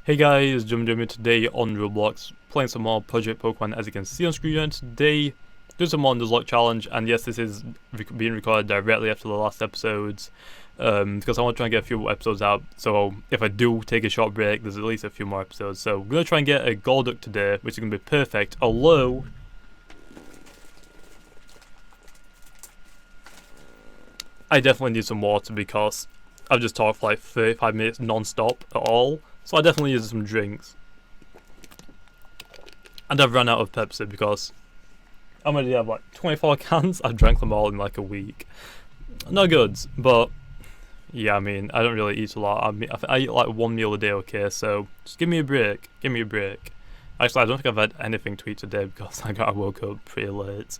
Hey guys, JamiyJamie today on Roblox, playing some more Project Pokemon as you can see on screen. And today, doing some more Nuzlocke challenge, and yes, this is being recorded directly after the last episodes, because I want to try and get a few episodes out, so if I do take a short break, there's at least a few more episodes. So I'm going to try and get a Golduck today, which is going to be perfect, although I definitely need some water because I've just talked for like 35 minutes non-stop at all. So I definitely need some drinks. And I've run out of Pepsi because I already have like 24 cans. I drank them all in like a week. Not good, but yeah, I mean, I don't really eat a lot. I eat like one meal a day, okay? So just give me a break. Give me a break. Actually, I don't think I've had anything to eat today because I woke up pretty late.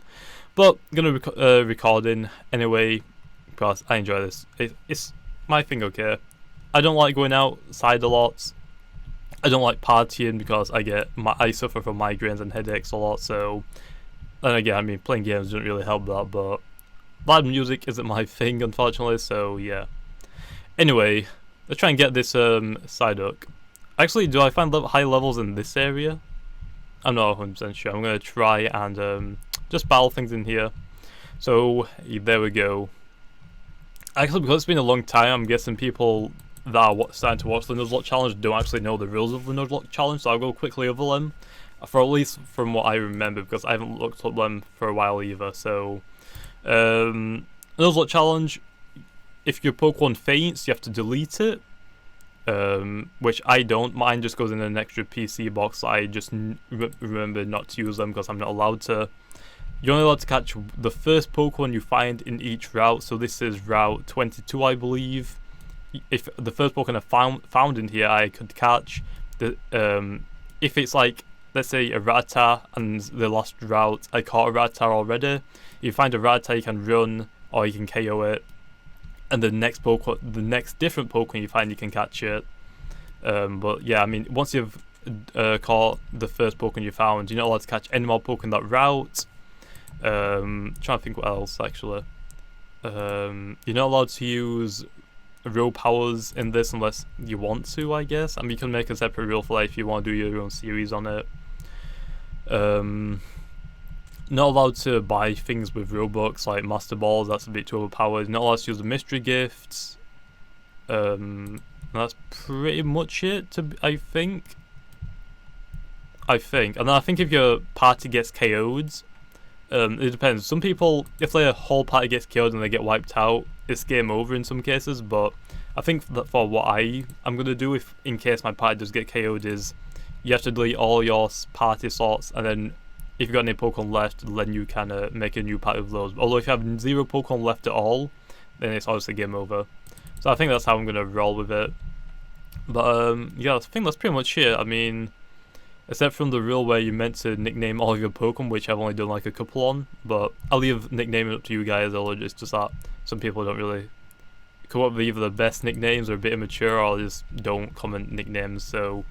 But I'm going to be recording anyway because I enjoy this. It's my thing, okay? I don't like going outside a lot. I don't like partying because I suffer from migraines and headaches a lot. So, and again, I mean, playing games doesn't really help that. But loud music isn't my thing, unfortunately. So yeah. Anyway, let's try and get this Psyduck. Actually, do I find high levels in this area? I'm not 100% sure. I'm gonna try and just battle things in here. So there we go. Actually, because it's been a long time, I'm guessing people that are starting to watch the Nuzlocke challenge don't actually know the rules of the Nuzlocke challenge, so I'll go quickly over them, for at least from what I remember, because I haven't looked up them for a while either. So, Nuzlocke challenge, if your Pokemon faints, you have to delete it, which I don't. Mine just goes in an extra PC box. I just remember not to use them because I'm not allowed to. You're only allowed to catch the first Pokemon you find in each route, so this is route 22, I believe. If the first Pokemon I found in here I could catch, if it's like, let's say a Rattata and the last route I caught a Rattata already, if you find a Rattata you can run or you can KO it, and the next different Pokemon you find you can catch it. But yeah, I mean, once you've caught the first Pokemon you found, you're not allowed to catch any more Pokemon that route. Trying to think what else actually. You're not allowed to use real powers in this unless you want to, I guess. I mean, you can make a separate rule for that if you want to do your own series on it. Not allowed to buy things with Robux like Master Balls, that's a bit too overpowered. Not allowed to use the mystery gifts. That's pretty much it, I think. And then I think if your party gets KO'd, it depends. Some people, if their whole party gets killed and they get wiped out, it's game over in some cases. But I think that for what I'm gonna do, if in case my party does get KO'd, is you have to delete all your party slots, and then if you've got any Pokemon left, then you can make a new party with those. Although if you have 0 Pokemon left at all, then it's obviously game over. So I think that's how I'm gonna roll with it. But yeah, I think that's pretty much it. I mean, except from the rule where you're meant to nickname all of your Pokemon, which I've only done like a couple on, but I'll leave nicknaming up to you guys. It's just that some people don't really come up with either the best nicknames or a bit immature, or just don't comment nicknames. So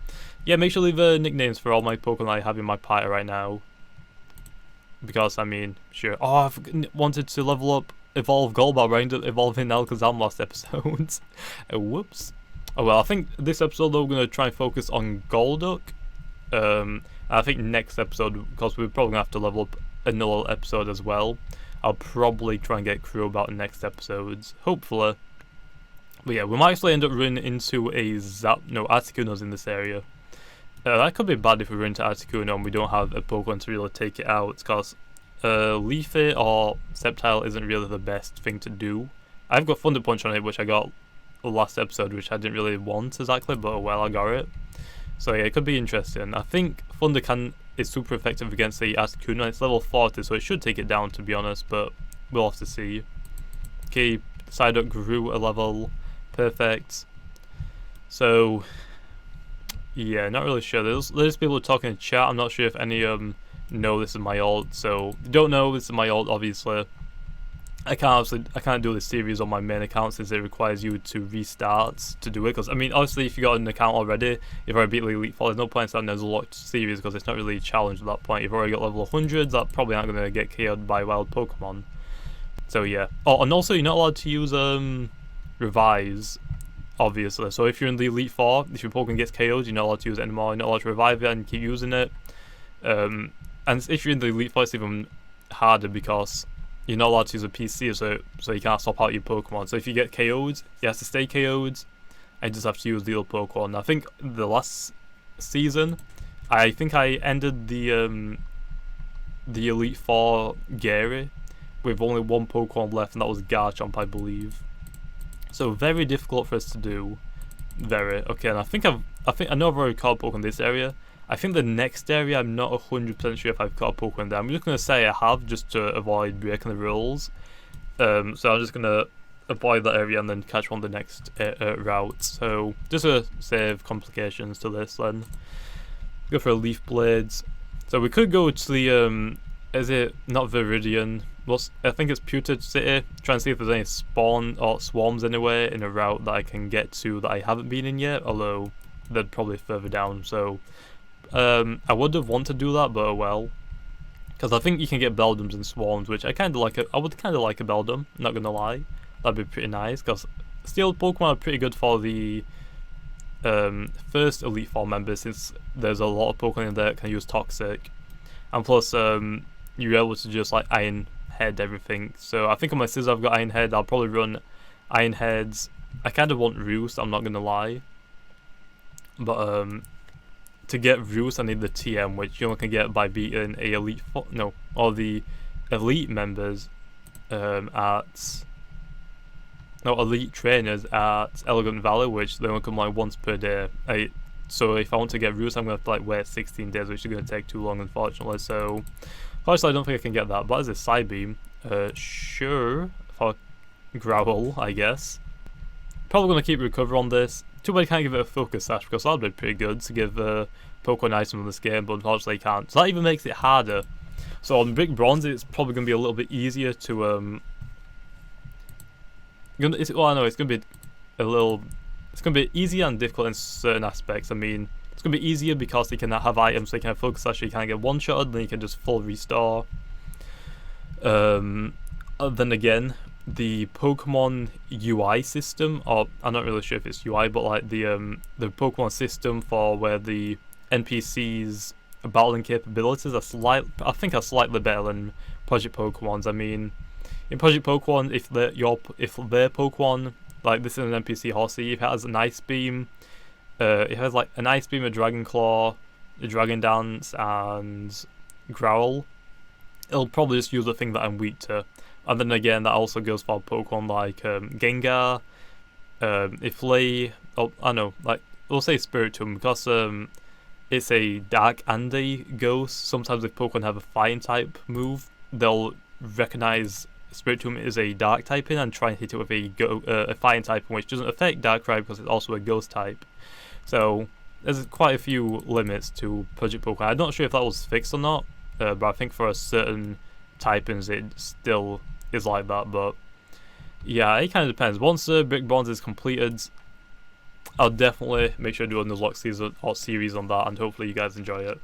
yeah, make sure to leave nicknames for all my Pokemon I have in my party right now. Because, I mean, sure. Oh, I've wanted to level up Evolve Golduck, but I ended up evolving Alakazam last episode. Whoops. Oh well, I think this episode though we're going to try and focus on Golduck. I think next episode, because we're probably gonna have to level up another episode as well, I'll probably try and get crew about next episodes, hopefully. But yeah, we might actually end up running into a Articuno's in this area. That could be bad if we run into Articuno and we don't have a Pokemon to really take it out, because Leafy or Sceptile isn't really the best thing to do. I've got Thunder Punch on it, which I got last episode, which I didn't really want exactly, but well, I got it. So yeah, it could be interesting. I think Thunder is super effective against the Articuno. It's level 40, so it should take it down, to be honest, but we'll have to see. Okay, Psyduck grew a level. Perfect. So yeah, not really sure. There's people talking in chat. I'm not sure if any know this is my ult. So if you don't know, this is my ult, obviously. I can't do this series on my main account since it requires you to restart to do it. Because I mean, obviously, if you got an account already, if I beat the Elite Four, there's no point in starting a Nuzlocke series because it's not really a challenge at that point. You've already got level 100s that probably aren't going to get KO'd by wild Pokemon. So yeah. Oh, and also you're not allowed to use Revise obviously. So if you're in the Elite Four, if your Pokemon gets KO'd, you're not allowed to use it anymore. You're not allowed to revive it and keep using it. And if you're in the Elite Four, it's even harder because you're not allowed to use a PC, so you can't swap out your Pokemon. So if you get KO'd, you have to stay KO'd, and you just have to use the other Pokemon. I think the last season, I think I ended the Elite Four Gary with only one Pokemon left, and that was Garchomp, I believe. So very difficult for us to do. Very. Okay, and I think I know I've already caught a Pokemon in this area. I think the next area, I'm not 100% sure if I've caught a Pokemon there. I'm just going to say I have, just to avoid breaking the rules. So I'm just going to avoid that area and then catch one of the next route. So just to save complications to this then. Go for a Leaf Blades. So we could go to the, is it not Viridian? I think it's Pewter City. Try and see if there's any spawn or swarms anywhere in a route that I can get to that I haven't been in yet. Although they're probably further down. So I would have wanted to do that, but oh well. Because I think you can get Beldums and Swarms, which I kind of like. I would kind of like a Beldum, not gonna lie. That'd be pretty nice, because Steel Pokemon are pretty good for the first Elite Four members, since there's a lot of Pokemon in there that can use Toxic. And plus, you're able to just like Iron Head everything. So I think on my Scissor I've got Iron Head. I'll probably run Iron Heads. I kind of want Roost, I'm not gonna lie. But to get Roost, I need the TM, which you only can get by beating a all the elite members elite trainers at Elegant Valley, which they only come like once per day. So if I want to get Roost, I'm going to have to like wait 16 days, which is going to take too long, unfortunately. So, unfortunately, I don't think I can get that. But as a Psybeam, sure, for Growl, I guess. Probably going to keep Recover on this. Too bad I can't give it a Focus Sash, because that would be pretty good to give Pokemon items in this game, but unfortunately I can't. So that even makes it harder. So on Big Bronze, it's probably going to be a little bit easier to it's going to be it's going to be easier and difficult in certain aspects. I mean, it's going to be easier because you can have items, so you can have Focus Sash, so you can't get one-shotted, then you can just full restore. Then again, the Pokemon UI system, or I'm not really sure if it's UI, but like the Pokemon system for where the NPCs battling capabilities are slightly better than Project Pokemon's. I mean, in Project Pokemon, if their Pokemon, like this is an NPC Horsey, if it has an Ice Beam, it has like an Ice Beam, a Dragon Claw, a Dragon Dance, and Growl, it'll probably just use the thing that I'm weak to. And then again, that also goes for Pokemon like Gengar, Iflay, we'll say Spiritomb, because it's a Dark and a Ghost. Sometimes if Pokemon have a Fighting type move, they'll recognize Spiritomb is a Dark typing and try and hit it with a Fighting typing, which doesn't affect Darkrai because it's also a Ghost type. So there's quite a few limits to Project Pokemon. I'm not sure if that was fixed or not, but I think for a certain typings it still is like that. But yeah, it kind of depends. Once Brick Bronze is completed, I'll definitely make sure to do a Nuzlocke season or series on that, and hopefully you guys enjoy it.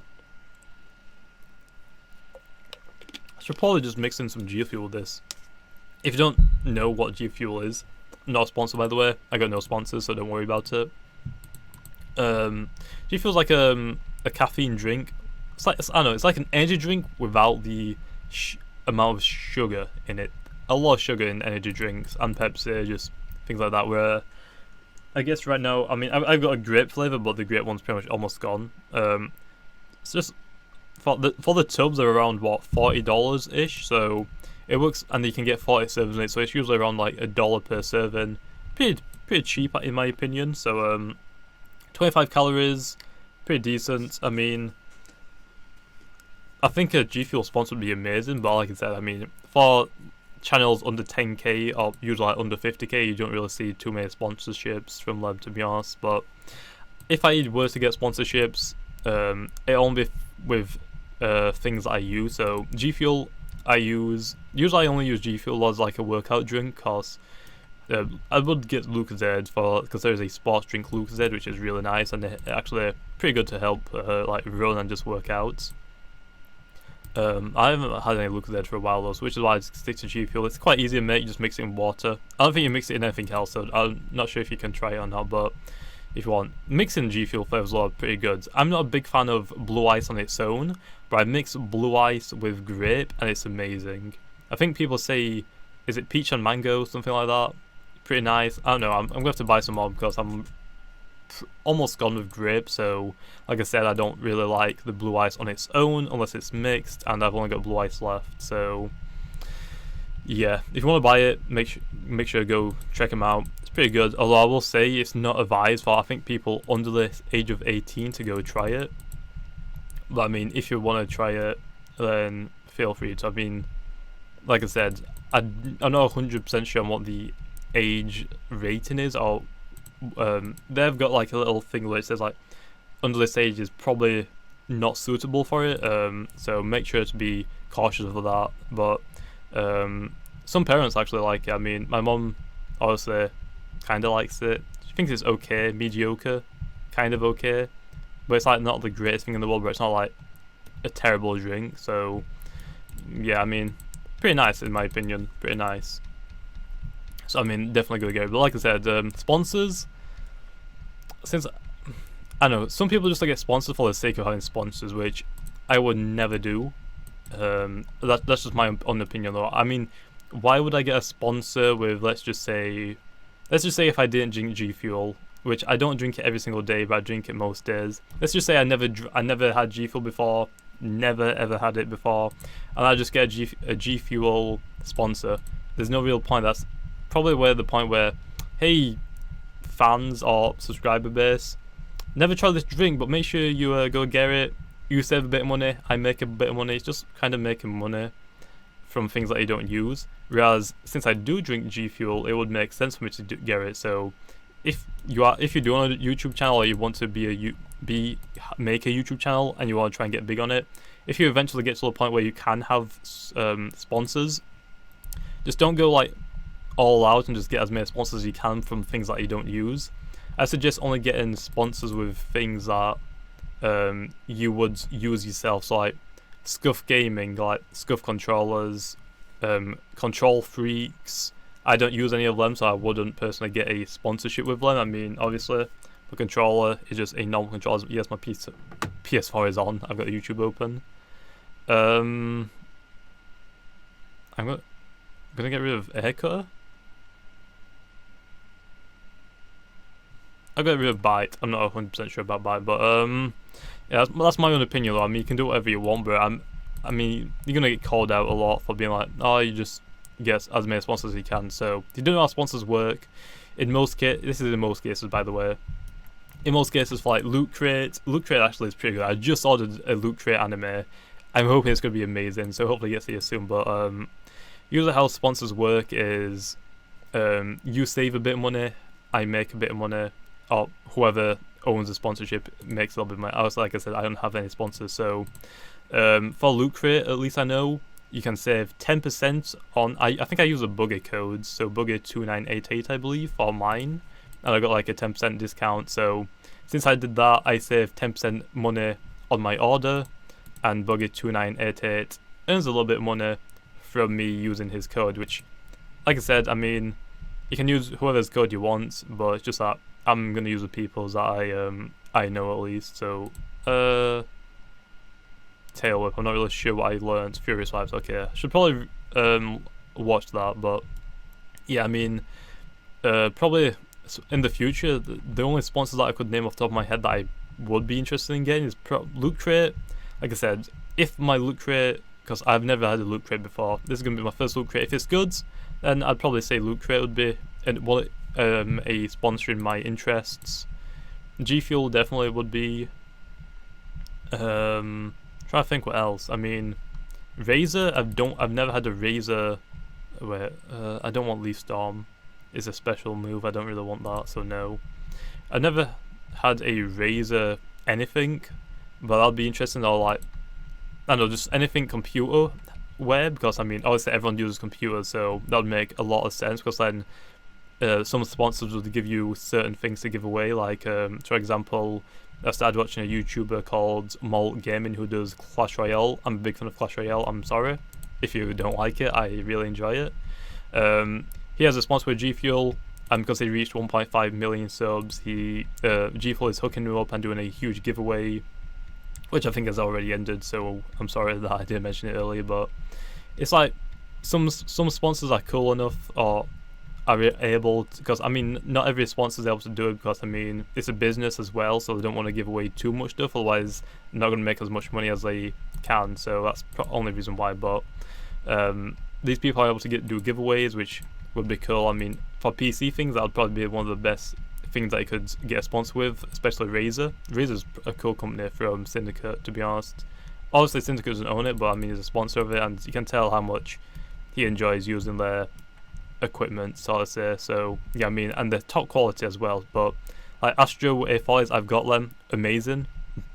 I should probably just mix in some G Fuel with this. If you don't know what G Fuel is, not a sponsor by the way, I got no sponsors, so don't worry about it. G Fuel's like a caffeine drink. It's like, I don't know, it's like an energy drink without the amount of sugar in it. A lot of sugar in energy drinks and Pepsi, just things like that, where I guess right now, I mean, I've got a grape flavour, but the grape one's pretty much almost gone. It's just, for the tubs, they're around, what, $40-ish, so it works, and you can get 40 servings in it, so it's usually around like $1 per serving. Pretty cheap in my opinion. So 25 calories, pretty decent. I mean, I think a G Fuel sponsor would be amazing, but like I said, I mean, for channels under 10k or usually like under 50k, you don't really see too many sponsorships from them, to be honest. But if I were to get sponsorships, it only be with things that I use. So G Fuel usually I only use G Fuel as like a workout drink, cause I would get Lucozade because there's a sports drink Lucozade which is really nice, and it's actually pretty good to help like run and just work out. I haven't had any luck with it for a while though, so which is why I just stick to G Fuel. It's quite easy to make, you just mix it in water. I don't think you mix it in anything else, so I'm not sure if you can try it or not, but if you want. Mixing G Fuel flavors are pretty good. I'm not a big fan of blue ice on its own, but I mix blue ice with grape and it's amazing. I think people say, is it peach and mango, something like that? Pretty nice. I don't know, I'm going to have to buy some more because I'm almost gone with grape, so like I said, I don't really like the blue ice on its own unless it's mixed, and I've only got blue ice left, so yeah, if you want to buy it, make sure to go check them out. It's pretty good, although I will say it's not advised for, I think, people under the age of 18 to go try it. But I mean, if you want to try it, then feel free to. I mean, like I said, I'm not 100% sure on what the age rating is, or they've got like a little thing where it says like under this age is probably not suitable for it, so make sure to be cautious of that. But some parents actually like it. I mean, my mom obviously kind of likes it. She thinks it's okay, mediocre, kind of okay, but it's like not the greatest thing in the world, but it's not like a terrible drink. So yeah, I mean, pretty nice in my opinion, pretty nice. So I mean, definitely gonna go. But like I said, sponsors, since I know some people just like get sponsored for the sake of having sponsors, which I would never do. That's just my own opinion though. I mean, why would I get a sponsor with, let's just say if I didn't drink G Fuel, which I don't drink it every single day, but I drink it most days. Let's just say I never had G Fuel before, never ever had it before, and I just get a G Fuel sponsor. There's no real point. That's probably where the point where, hey, fans or subscriber base, never try this drink, but make sure you go get it. You save a bit of money, I make a bit of money. It's just kind of making money from things that you don't use. Whereas since I do drink G Fuel, it would make sense for me to get it. So if you do on a YouTube channel, or you want to make a YouTube channel and you want to try and get big on it, if you eventually get to the point where you can have sponsors, just don't go like all out and just get as many sponsors as you can from things that you don't use. I suggest only getting sponsors with things that you would use yourself, so like Scuff Gaming, like Scuff controllers, Control Freaks. I don't use any of them, so I wouldn't personally get a sponsorship with them. I mean, obviously, the controller is just a normal controller. Yes, my PS4 is on. I've got YouTube open. I'm gonna get rid of Aircutter. I'll get rid of Byte. I'm not 100% sure about Byte, but yeah, that's my own opinion though. I mean, you can do whatever you want, but I mean, you're gonna get called out a lot for being like, oh, you just get as many sponsors as you can. So if you don't know how sponsors work, in most this is in most cases, by the way. In most cases, for like Loot Crate actually is pretty good. I just ordered a Loot Crate anime. I'm hoping it's gonna be amazing, so hopefully it gets here soon. But usually how sponsors work is you save a bit of money, I make a bit of money, or whoever owns the sponsorship makes a little bit of money. Like I said, I don't have any sponsors, so for Loot Crate, at least I know you can save 10% on. I think I use a bugger code, so bugger2988 I believe for mine, and I got like a 10% discount. So since I did that, I saved 10% money on my order, and bugger2988 earns a little bit of money from me using his code, which, like I said, I mean, you can use whoever's code you want, but it's just that I'm gonna use the people's that I know at least. So Tail Whip, I'm not really sure what I learned. Furious Vibes, okay, I should probably watch that. But yeah, I mean, probably in the future, the only sponsors that I could name off the top of my head that I would be interested in getting is Loot Crate. Like I said, if my Loot Crate, because I've never had a Loot Crate before, this is gonna be my first Loot Crate. If it's good, then I'd probably say Loot Crate would be a sponsor in my interests. G Fuel definitely would be. Trying to think what else. I mean, Razor. I've never had a Razor. Wait, I don't want Leaf Storm. It's a special move. I don't really want that, so no. I've never had a Razor anything, but that'd be interesting. Or like, I don't know, just anything computer wear, because I mean, obviously everyone uses computers, so that would make a lot of sense. Because then some sponsors would give you certain things to give away, like for example, I started watching a YouTuber called Malt Gaming who does Clash Royale. I'm a big fan of Clash Royale. I'm sorry if you don't like it. I really enjoy it. He has a sponsor with G Fuel, and because he reached 1.5 million subs, G Fuel is hooking him up and doing a huge giveaway, which I think has already ended. So I'm sorry that I didn't mention it earlier, but it's like some sponsors are cool enough or are able to, because I mean not every sponsor is able to do it, because I mean it's a business as well, so they don't want to give away too much stuff, otherwise they're not going to make as much money as they can. So that's the only reason why. But these people are able to do giveaways, which would be cool. I mean, for PC things, that would probably be one of the best things that you could get a sponsor with, especially Razer. Razer's a cool company from Syndicate, to be honest. Obviously Syndicate doesn't own it, but I mean he's a sponsor of it, and you can tell how much he enjoys using their equipment, so to say. So yeah, I mean, and they're top quality as well. But like Astro A4s, I've got them, amazing.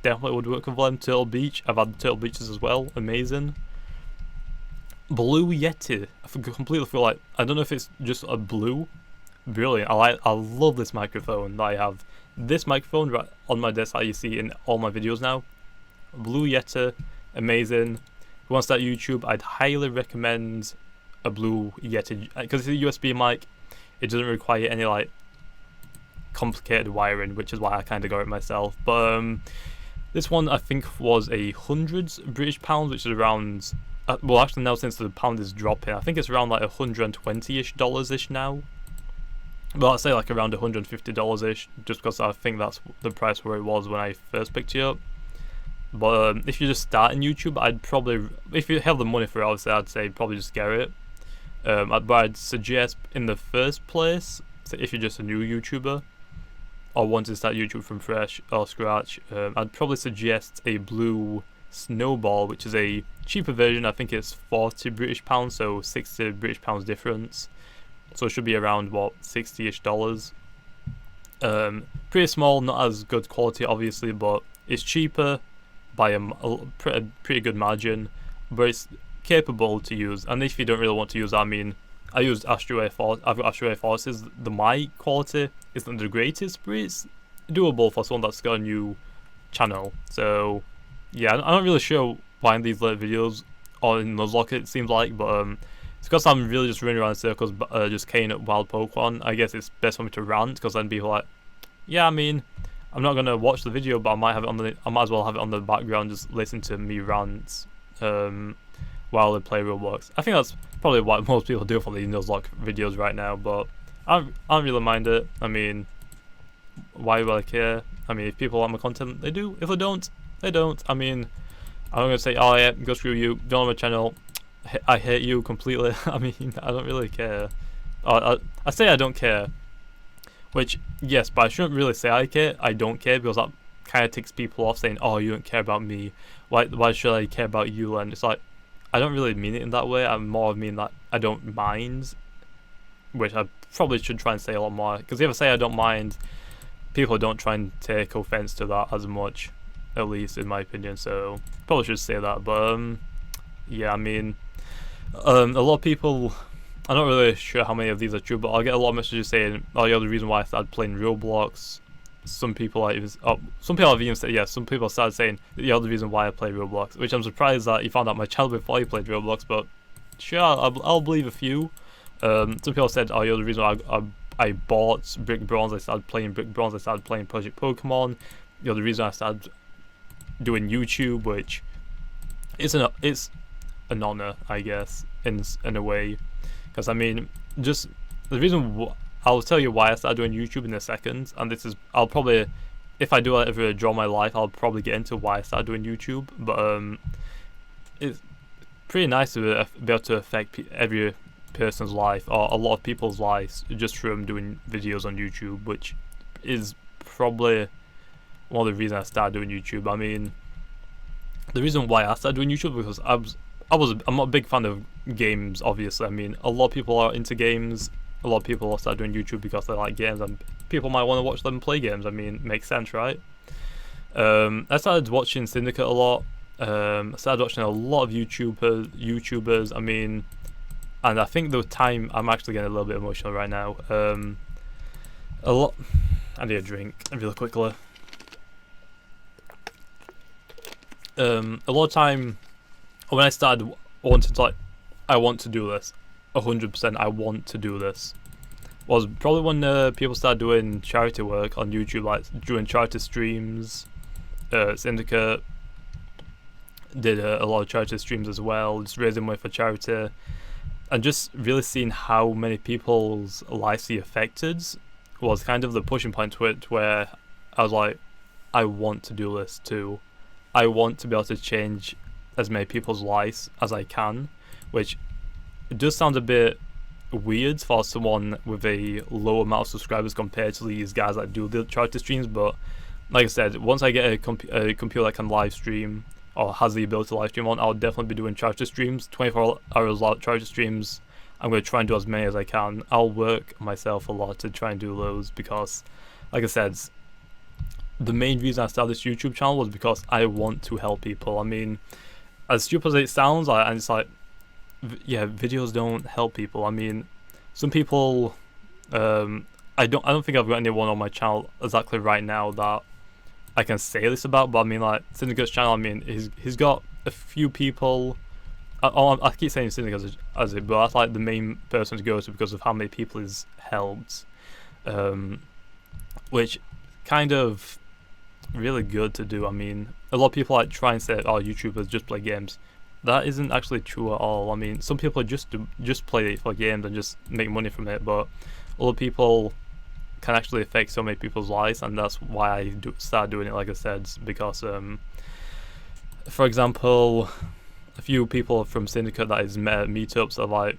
Definitely would work with them. Turtle Beach, I've had Turtle Beaches as well, amazing. Blue Yeti, I completely feel like, I don't know if it's just a blue, brilliant. I love this microphone that I have. This microphone right on my desk that you see in all my videos now. Blue Yeti, amazing. If you want to start YouTube, I'd highly recommend a Blue Yeti, because it's a USB mic. It doesn't require any like complicated wiring, which is why I kind of got it myself. But this one I think was £100 British, which is around well, actually now since the pound is dropping, I think it's around like $120-ish dollars-ish now. Well, I'd say like around $150-ish, just because I think that's the price where it was when I first picked it up. But if you're just starting YouTube, I'd probably, if you have the money for it, obviously I'd say probably just get it. But I'd suggest in the first place, so if you're just a new YouTuber or want to start YouTube from fresh or scratch, I'd probably suggest a Blue Snowball, which is a cheaper version. I think it's £40 British, so £60 British difference. So it should be around what, $60-ish dollars. Pretty small, not as good quality obviously, but it's cheaper by a pretty good margin, but it's capable to use. And if you don't really want to use, I mean, I used Astro A4. I've got Astro A4s. The mic quality isn't the greatest, but it's doable for someone that's got a new channel. So yeah, I'm not really sure why in these late videos or in Nuzlocke it seems like, but it's because I'm really just running around in circles, just K'ing at wild Pokemon. I guess it's best for me to rant, because then people are like, yeah, I mean, I'm not gonna watch the video, but I might as well have it on the background, just listen to me rant while I play Roblox. I think that's probably what most people do for these Nuzlocke videos right now, but I don't really mind it. I mean, why would I care? I mean, if people like my content, they do. If they don't, they don't. I mean, I'm not gonna say, oh yeah, go screw you, don't have my channel, I hate you completely. I mean, I don't really care. I say I don't care, which, yes, but I shouldn't really say I care. I don't care, because that kind of ticks people off, saying, oh, you don't care about me, why should I care about you? And it's like, I don't really mean it in that way. I more mean that I don't mind, which I probably should try and say a lot more, because if I say I don't mind, people don't try and take offense to that as much, at least in my opinion. So probably should say that. But yeah, I mean, a lot of people, I'm not really sure how many of these are true, but I'll get a lot of messages saying, oh, you're the reason why I started playing Roblox. Some people have even said, yeah, some people started saying you're the reason why I play Roblox, which I'm surprised that you found out my channel before you played Roblox, but sure, I'll believe a few. Some people said, oh, you're the reason why I bought Brick Bronze, I started playing Brick Bronze, I started playing Project Pokemon. You're the reason I started doing YouTube, which it's an honor, I guess, in a way, because I mean, just the reason I'll tell you why I started doing YouTube in a second, and this is, I'll probably, if I do ever draw my life, I'll probably get into why I started doing YouTube, but it's pretty nice to be able to affect every person's life, or a lot of people's lives, just from doing videos on YouTube, which is probably one of the reasons I started doing YouTube. I mean, the reason why I started doing YouTube, because I'm not a big fan of games, obviously. I mean, a lot of people are into games. A lot of people start doing YouTube because they like games, and people might want to watch them play games. I mean, makes sense, right? I started watching Syndicate a lot. I started watching a lot of YouTubers. I mean, and I think the time, I'm actually getting a little bit emotional right now. I need a drink really quickly. a lot of time when I started wanting to I want to do this, 100%. I want to do this. Was probably when people started doing charity work on YouTube, like doing charity streams. Syndicate did a lot of charity streams as well, just raising money for charity, and just really seeing how many people's lives he affected was kind of the pushing point to it, where I was like, I want to do this too. I want to be able to change as many people's lives as I can, which it does sound a bit weird for someone with a low amount of subscribers compared to these guys that do the charity streams, but like I said, once I get a computer that can live stream, or has the ability to live stream on, I'll definitely be doing charity streams, 24 hours charity streams. I'm going to try and do as many as I can. I'll work myself a lot to try and do those, because, like I said, the main reason I started this YouTube channel was because I want to help people. I mean, as stupid as it sounds, and it's like, yeah, videos don't help people. I mean, some people, I don't think I've got anyone on my channel exactly right now that I can say this about, but I mean, like, Syndicate's channel, I mean, he's got a few people. I keep saying Syndicate as it, but that's like the main person to go to because of how many people he's helped, which kind of really good to do. I mean, a lot of people like try and say, oh, YouTubers just play games. That isn't actually true at all. I mean, some people just play it for games and just make money from it, but a lot of people can actually affect so many people's lives, and that's why I started doing it, like I said, because for example, a few people from Syndicate that is met at meetups are like,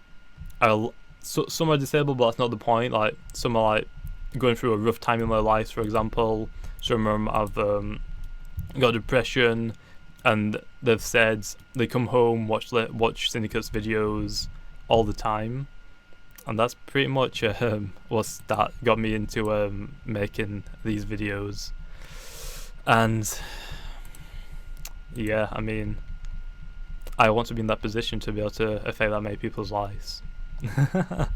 some are disabled, but that's not the point. Like, some are like going through a rough time in their lives, for example. Some of them have got depression, and they've said they come home, watch Syndicate's videos all the time. And that's pretty much what got me into making these videos. And yeah, I mean, I want to be in that position to be able to affect that many people's lives. Damn,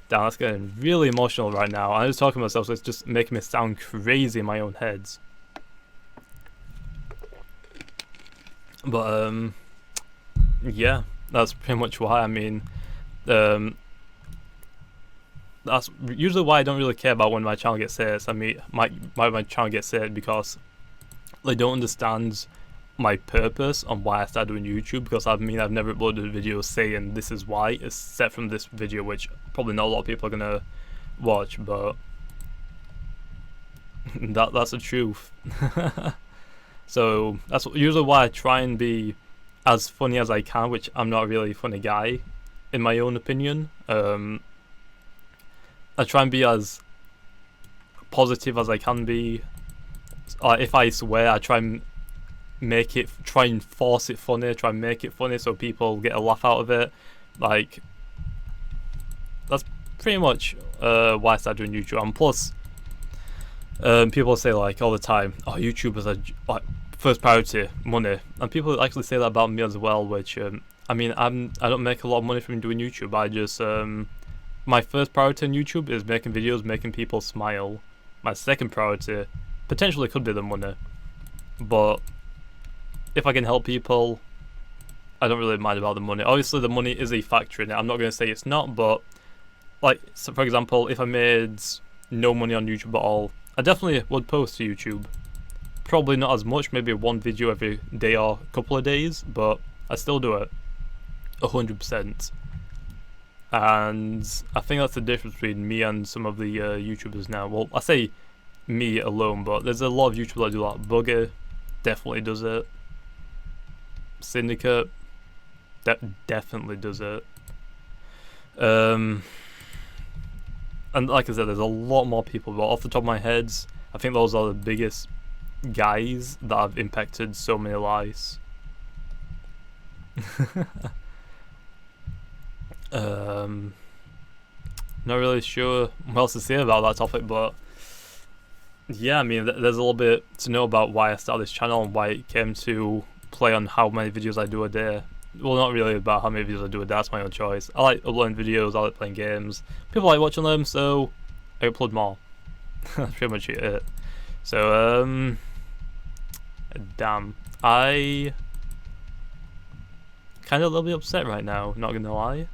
that's getting really emotional right now. I'm just talking to myself, so it's just making me sound crazy in my own head. But yeah, that's pretty much why. I mean, that's usually why I don't really care about when my channel gets hit. I mean, my channel gets hit because they don't understand my purpose on why I started doing YouTube. Because I mean, I've never uploaded a video saying this is why, except from this video, which probably not a lot of people are gonna watch, but that's the truth. So that's usually why I try and be as funny as I can, which I'm not really a funny guy, in my own opinion. I try and be as positive as I can be. If I swear, I try and force it funny, try and make it funny so people get a laugh out of it. Like, that's pretty much why I started doing YouTube. And plus, people say like all the time, oh, YouTubers are like first priority money, and people actually say that about me as well. Which I mean, I don't make a lot of money from doing YouTube. I just my first priority on YouTube is making videos, making people smile. My second priority potentially could be the money, but if I can help people, I don't really mind about the money. Obviously, the money is a factor in it. I'm not going to say it's not, but like, so for example, if I made no money on YouTube at all, I definitely would post to YouTube. Probably not as much, maybe one video every day or a couple of days, but I still do it 100%. And I think that's the difference between me and some of the YouTubers now. Well, I say me alone, but there's a lot of YouTubers that do that. Bugger definitely does it. Syndicate definitely does it. And like I said, there's a lot more people, but off the top of my head, I think those are the biggest guys that have impacted so many lives. Not really sure what else to say about that topic, but yeah, I mean, there's a little bit to know about why I started this channel and why it came to play on how many videos I do a day. Well, not really about how many videos I do a day, that's my own choice. I like uploading videos, I like playing games. People like watching them, so I upload more. That's pretty much it. So, Damn. I kind of a little bit upset right now, not gonna lie.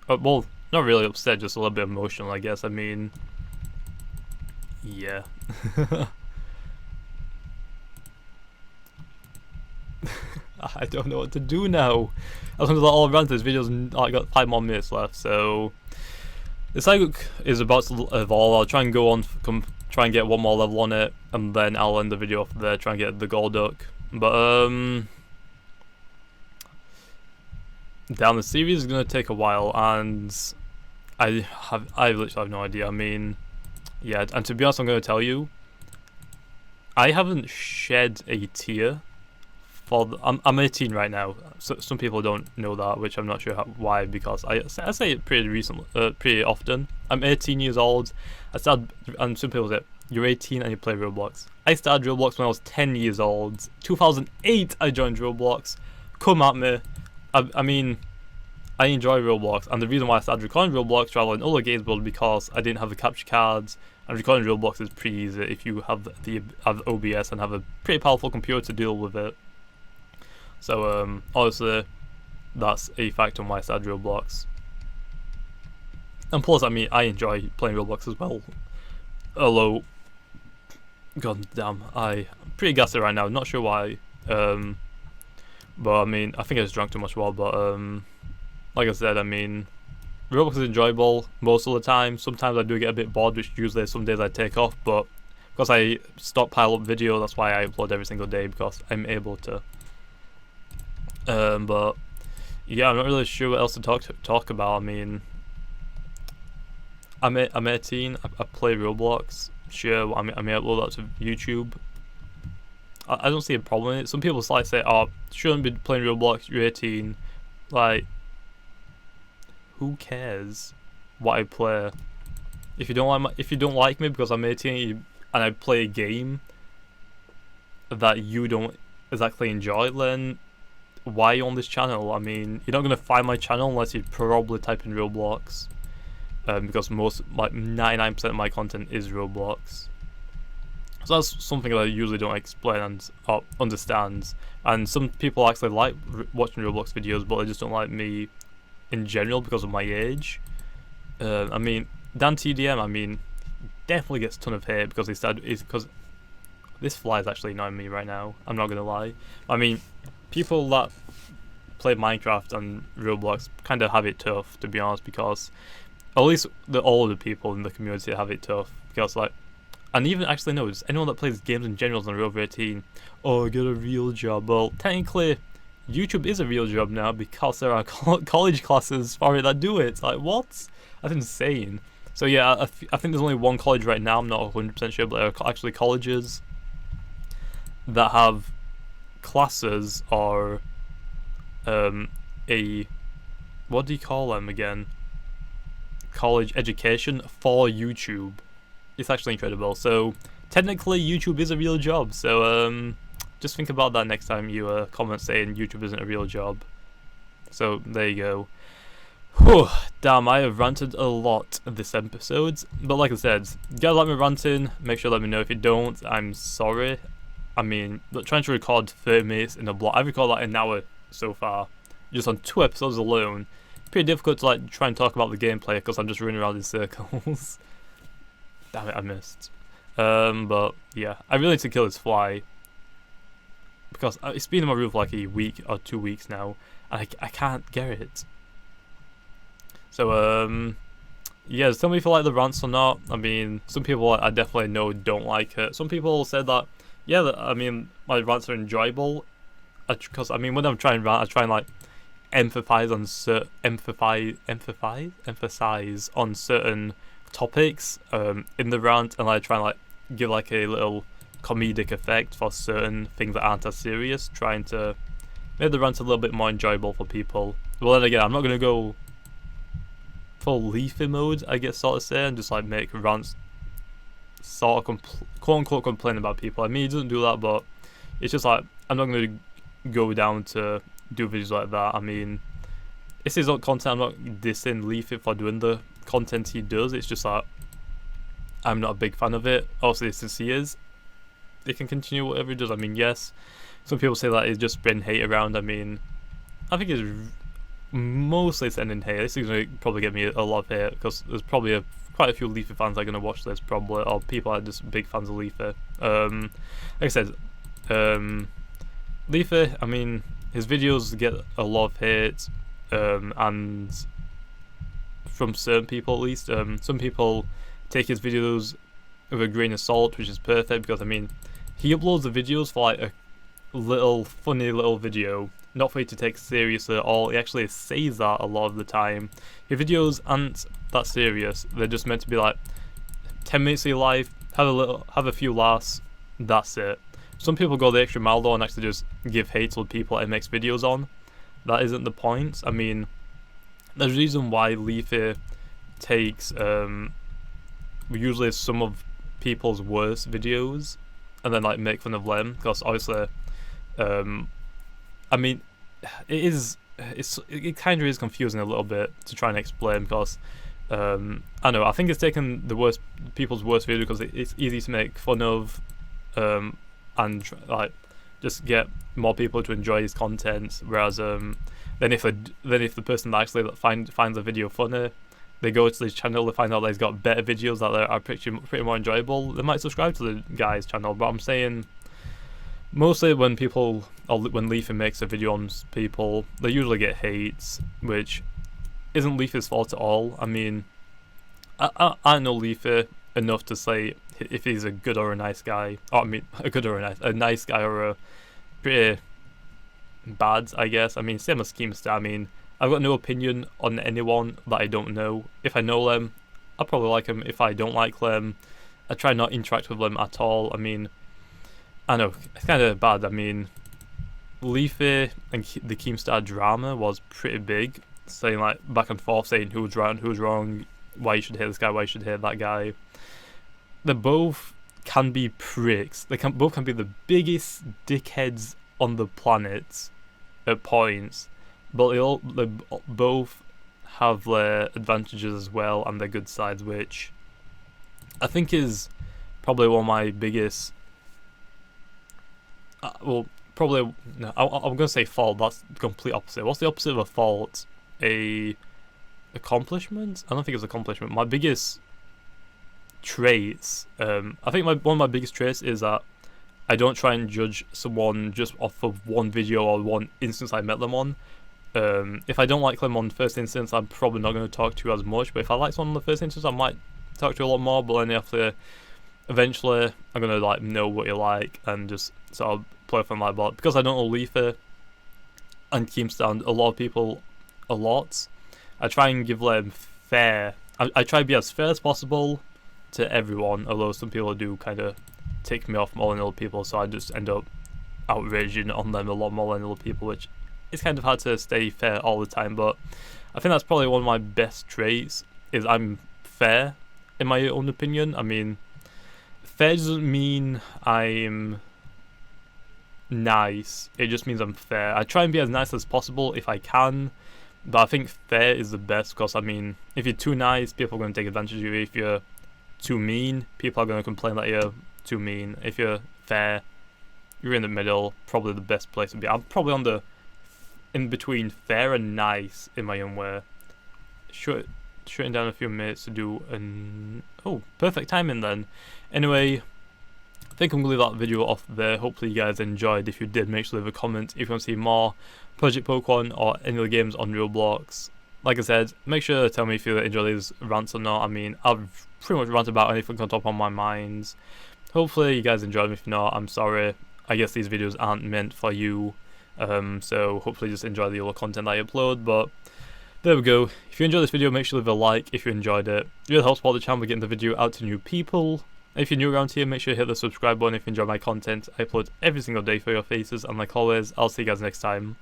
Well, not really upset, just a little bit emotional, I guess. I mean, yeah. I don't know what to do now. I was gonna let all run. This video's I got 5 more minutes left, so the Psychic is about to evolve. I'll try and go on, try and get 1 more level on it, and then I'll end the video off there, try and get the Golduck. But down the series is gonna take a while, and I literally have no idea. I mean, yeah, and to be honest, I'm gonna tell you, I haven't shed a tear. I'm 18 right now. So some people don't know that, which I'm not sure why, because I say it pretty often. I'm 18 years old. And some people say you're 18 and you play Roblox. I started Roblox when I was 10 years old. 2008 I joined Roblox. Come at me. I mean, I enjoy Roblox, and the reason why I started recording Roblox rather than other games was because I didn't have the capture cards. And recording Roblox is pretty easy if you have OBS and have a pretty powerful computer to deal with it. So obviously that's a factor on why I started Roblox. And plus, I mean, I enjoy playing Roblox as well. Although, god damn, I'm pretty gassy right now. Not sure why. But I mean, I think I just drank too much water. But like I said, I mean, Roblox is enjoyable most of the time. Sometimes I do get a bit bored, which usually some days I take off. But because I stockpile up video, that's why I upload every single day, because I'm able to. But yeah, I'm not really sure what else to talk about. I mean, I'm 18. I play Roblox. Sure, I may upload that to YouTube. I don't see a problem in it. Some people like say, "Oh, shouldn't be playing Roblox. You're 18." Like, who cares what I play? If you don't like me because I'm 18 and I play a game that you don't exactly enjoy, then why are you on this channel? I mean, you're not gonna find my channel unless you probably type in Roblox, because most, like 99% of my content is Roblox. So that's something that I usually don't explain and understand. And some people actually like watching Roblox videos, but they just don't like me in general because of my age. I mean, Dan TDM, I mean, definitely gets a ton of hate because because this fly is actually annoying me right now. I'm not gonna lie. I mean, people that play Minecraft and Roblox kind of have it tough, to be honest, because at least the older people in the community have it tough, because like, and even actually no, just anyone that plays games in general is over 18. Oh, get a real job. Well, technically, YouTube is a real job now because there are college classes for it that do it. Like, what? That's insane. So yeah, I think there's only 1 college right now. I'm not 100% sure, but there are actually colleges that have classes or what do you call them again? College education for YouTube. It's actually incredible. So technically YouTube is a real job. So just think about that next time you comment saying YouTube isn't a real job. So there you go. Whew, damn, I have ranted a lot this episode. But like I said, you guys like me ranting, make sure to let me know. If you don't, I'm sorry. I mean, trying to record 30 minutes in a block. I've recorded like an hour so far, just on 2 episodes alone. Pretty difficult to like try and talk about the gameplay because I'm just running around in circles. Damn it, I missed. But yeah, I really need to kill this fly because it's been in my room for like a week or 2 weeks now, and I can't get it. So yeah, tell me if you like the rants or not. I mean, some people I definitely know don't like it. Some people said that, yeah, I mean, my rants are enjoyable, because I mean, when I'm trying to rant, I try and like emphasize on emphasize on certain topics in the rant, and I try and like give like a little comedic effect for certain things that aren't as serious, trying to make the rant a little bit more enjoyable for people. Well, then again, I'm not gonna go full leafy mode, I guess, sort of say, and just like make rants sort of quote unquote complain about people. I mean, he doesn't do that, but it's just like, I'm not gonna go down to do videos like that. I mean, it's his own content. I'm not dissing Leafy for doing the content he does. It's just that I'm not a big fan of it. Obviously, since he is, they can continue whatever he does. I mean, yes, some people say that he's just spreading hate around. I mean, I think it's mostly sending hate. This is going to probably get me a lot of hate because there's probably quite a few Leafy fans that are going to watch this probably, or people that are just big fans of Leafy. Like I said, Leafy, I mean, his videos get a lot of hate, and from certain people at least. Some people take his videos with a grain of salt, which is perfect because I mean, he uploads the videos for like a little funny little video, not for you to take seriously at all. He actually says that a lot of the time. Your videos aren't that serious. They're just meant to be like 10 minutes of your life, have a few laughs, that's it. Some people go the extra mile though and actually just give hate to the people that he makes videos on. That isn't the point. I mean, there's a reason why Leafy takes usually some of people's worst videos and then like make fun of them, because obviously I mean, it kind of is confusing a little bit to try and explain because I know I think it's taken people's worst video because it's easy to make fun of and like just get more people to enjoy his content, whereas then if the person that actually finds the video funny, they go to his channel, they find out that he's got better videos that are pretty more enjoyable, they might subscribe to the guy's channel. But I'm saying mostly when Leafy makes a video on people, they usually get hates, which isn't Leafy's fault at all. I mean, I know Leafy enough to say if he's a good or a nice guy. Oh, I mean, a nice guy or a pretty bad, I guess. I mean, same as Keemstar. I mean, I've got no opinion on anyone that I don't know. If I know them, I'll probably like them. If I don't like them, I try not to interact with them at all. I mean, I know, it's kind of bad. I mean, Leafy and the Keemstar drama was pretty big, saying like back and forth, saying who's right and who's wrong, why you should hate this guy, why you should hate that guy. They both can be pricks. Both can be the biggest dickheads on the planet at points, but they both have their advantages as well and their good sides, which I think is probably one of my biggest. I'm gonna say fault. That's the complete opposite. What's the opposite of a fault? A accomplishment? I don't think it's accomplishment. My biggest traits. I think one of my biggest traits is that I don't try and judge someone just off of one video or one instance I met them on. If I don't like them on the first instance, I'm probably not going to talk to you as much. But if I like someone on the first instance, I might talk to you a lot more. But then eventually, I'm going to like know what you like and just sort of play from like that. Because I don't know Leafy and Keemstar and a lot of people a lot, I try and give them fair. I try to be as fair as possible to everyone, although some people do kind of take me off more than other people, so I just end up outraging on them a lot more than other people, which it's kind of hard to stay fair all the time. But I think that's probably one of my best traits, is I'm fair in my own opinion. I mean, fair doesn't mean I'm nice, it just means I'm fair. I try and be as nice as possible if I can, but I think fair is the best, because I mean, if you're too nice, people are going to take advantage of you. If you're too mean, people are going to complain that you're too mean. If you're fair, you're in the middle, probably the best place to be. I'm probably on the in between fair and nice in my own way. Shutting down a few minutes to do perfect timing then. Anyway, I think I'm going to leave that video off there. Hopefully you guys enjoyed. If you did, make sure to leave a comment if you want to see more Project Pokemon or any other games on Roblox. Like I said, make sure to tell me if you enjoy these rants or not. I mean, I've pretty much ranted about anything on top of my mind. Hopefully you guys enjoyed them. If not, I'm sorry. I guess these videos aren't meant for you. So hopefully just enjoy the other content I upload. But there we go. If you enjoyed this video, make sure to leave a like if you enjoyed it. It really helps support the channel by getting the video out to new people. If you're new around here, make sure you hit the subscribe button if you enjoy my content. I upload every single day for your faces, and like always, I'll see you guys next time.